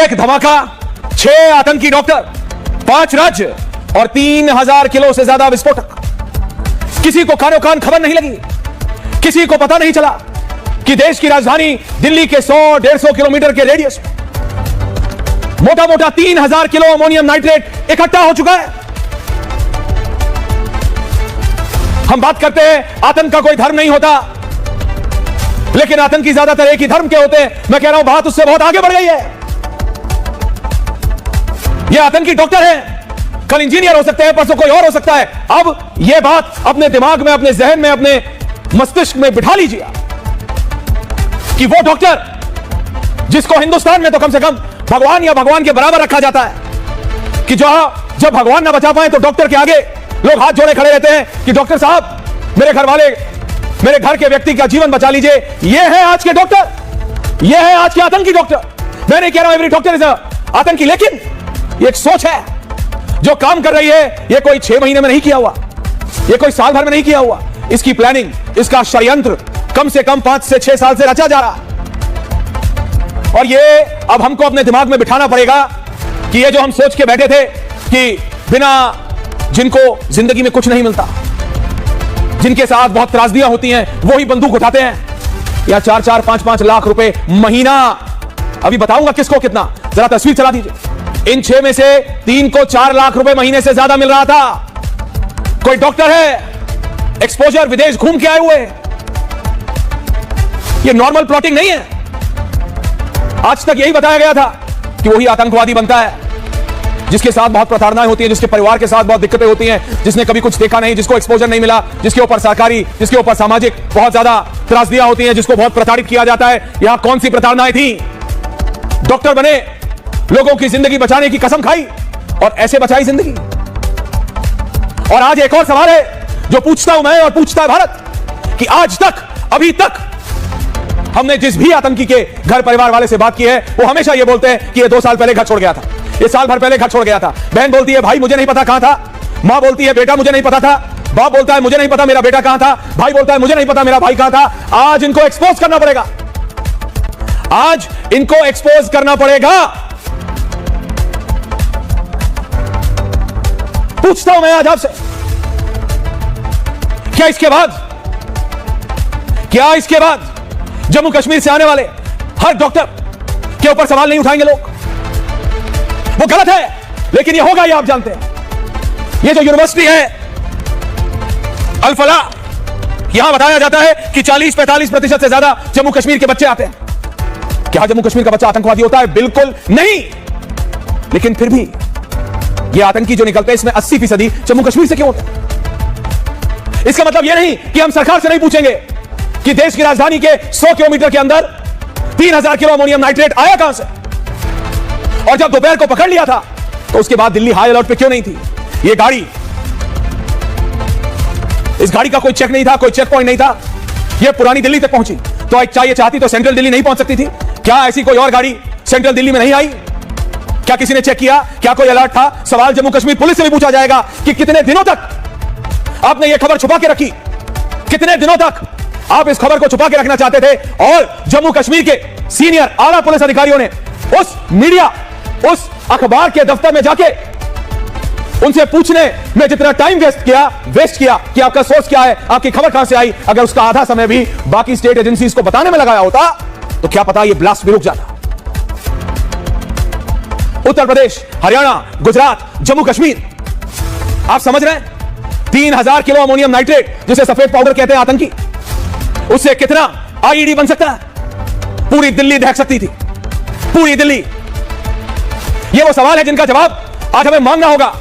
एक धमाका, 6 आतंकी डॉक्टर, 5 राज्य और 3000 किलो से ज्यादा विस्फोटक। किसी को कानो कान खबर नहीं लगी, किसी को पता नहीं चला कि देश की राजधानी दिल्ली के 100-150 किलोमीटर के रेडियस में मोटा मोटा 3000 किलो अमोनियम नाइट्रेट इकट्ठा हो चुका है। हम बात करते हैं आतंक का कोई धर्म नहीं होता, लेकिन आतंकी ज्यादातर एक ही धर्म के होते हैं। मैं कह रहा हूं बात उससे बहुत आगे बढ़ गई है। यह आतंकी डॉक्टर हैं, कल इंजीनियर हो सकते हैं, परसों कोई और हो सकता है। अब यह बात अपने दिमाग में, अपने जहन में, अपने मस्तिष्क में बिठा लीजिए कि वो डॉक्टर जिसको हिंदुस्तान में तो कम से कम भगवान या भगवान के बराबर रखा जाता है, कि जब भगवान ना बचा पाए तो डॉक्टर के आगे लोग हाथ जोड़े खड़े रहते हैं कि डॉक्टर साहब, मेरे घर वाले, मेरे घर के व्यक्ति का जीवन बचा लीजिए। ये है आज के डॉक्टर, ये है आज के आतंकी डॉक्टर। मैं नहीं कह रहा हूं एवरी डॉक्टर इज आतंकी, लेकिन ये एक सोच है जो काम कर रही है। ये कोई 6 महीने में नहीं किया हुआ, ये कोई साल भर में नहीं किया हुआ। इसकी प्लानिंग, इसका षड्यंत्र कम से कम 5 से 6 साल से रचा जा रहा। और ये अब हमको अपने दिमाग में बिठाना पड़ेगा कि ये जो हम सोच के बैठे थे कि बिना, जिनको जिंदगी में कुछ नहीं मिलता, जिनके साथ बहुत त्रासदियां होती हैं, वो ही बंदूक उठाते हैं, या 4-4, 5-5 लाख रुपए महीना। अभी बताऊंगा किसको कितना, जरा तस्वीर चला दीजिए। इन 6 में से 3 को 4 लाख रुपए महीने से ज्यादा मिल रहा था। कोई डॉक्टर है, एक्सपोजर, विदेश घूम के आए हुए। ये नॉर्मल प्लॉटिंग नहीं है। आज तक यही बताया गया था कि वही आतंकवादी बनता है जिसके साथ बहुत प्रताड़नाएं होती हैं, जिसके परिवार के साथ बहुत दिक्कतें होती हैं, जिसने कभी कुछ देखा नहीं, जिसको एक्सपोजर नहीं मिला, जिसके ऊपर सरकारी, जिसके ऊपर सामाजिक बहुत ज्यादा त्रासदियां होती हैं, जिसको बहुत प्रताड़ित किया जाता है। यहां कौन सी प्रताड़नाएं थी? डॉक्टर बने, लोगों की जिंदगी बचाने की कसम खाई और ऐसे बचाई जिंदगी। और आज एक और सवाल है जो पूछता हूं मैं और पूछता है भारत, कि आज तक, अभी तक हमने जिस भी आतंकी के घर परिवार वाले से बात की है, वो हमेशा ये बोलते हैं कि ये 2 साल पहले घर छोड़ गया था, ये साल भर पहले घर छोड़ गया था। बहन बोलती है भाई मुझे नहीं पता कहां था, मां बोलती है बेटा मुझे नहीं पता था, बाप बोलता है मुझे नहीं पता मेरा बेटा कहां था, भाई बोलता है मुझे नहीं पता मेरा भाई कहां था। आज इनको एक्सपोज करना पड़ेगा, आज इनको एक्सपोज करना पड़ेगा। पूछता हूं मैं आज आपसे, क्या इसके बाद जम्मू कश्मीर से आने वाले हर डॉक्टर के ऊपर सवाल नहीं उठाएंगे लोग? वो गलत है, लेकिन ये होगा, ये आप जानते हैं। ये जो यूनिवर्सिटी है अल फलाह, यहां बताया जाता है कि 40-45% से ज्यादा जम्मू कश्मीर के बच्चे आते हैं। क्या जम्मू कश्मीर का बच्चा आतंकवादी होता है? बिल्कुल नहीं। लेकिन फिर भी ये आतंकी जो निकलते हैं, इसमें 80% जम्मू कश्मीर से क्यों होते हैं? इसका मतलब यह नहीं कि हम सरकार से नहीं पूछेंगे कि देश की राजधानी के 100 किलोमीटर के अंदर 3000 किलो अमोनियम नाइट्रेट आया कहां से, और जब दोपहर को पकड़ लिया था तो उसके बाद दिल्ली हाई अलर्ट पे क्यों नहीं थी? ये गाड़ी, इस गाड़ी का कोई चेक नहीं था, कोई चेक पॉइंट नहीं था। ये पुरानी दिल्ली तक पहुंची तो चाहिए चाहती तो सेंट्रल दिल्ली नहीं पहुंच सकती थी? क्या ऐसी कोई और गाड़ी सेंट्रल दिल्ली में नहीं आई? क्या किसी ने चेक किया? क्या कोई अलर्ट था? सवाल जम्मू कश्मीर पुलिस से भी पूछा जाएगा कि कितने दिनों तक आपने यह खबर छुपा के रखी, कितने दिनों तक आप इस खबर को छुपा के रखना चाहते थे? और जम्मू कश्मीर के सीनियर आला पुलिस अधिकारियों ने उस मीडिया, उस अखबार के दफ्तर में जाके उनसे पूछने में जितना टाइम वेस्ट किया कि आपका सोर्स क्या है, आपकी खबर कहां से आई, अगर उसका आधा समय भी बाकी स्टेट एजेंसीज को बताने में लगाया होता तो क्या पता यह ब्लास्ट भी रुक जाता। उत्तर प्रदेश, हरियाणा, गुजरात, जम्मू कश्मीर, आप समझ रहे हैं? 3000 किलो अमोनियम नाइट्रेट, जिसे सफेद पाउडर कहते हैं आतंकी, उससे कितना आईईडी बन सकता है? पूरी दिल्ली दहक सकती थी, पूरी दिल्ली। यह वो सवाल है जिनका जवाब आज हमें मांगना होगा।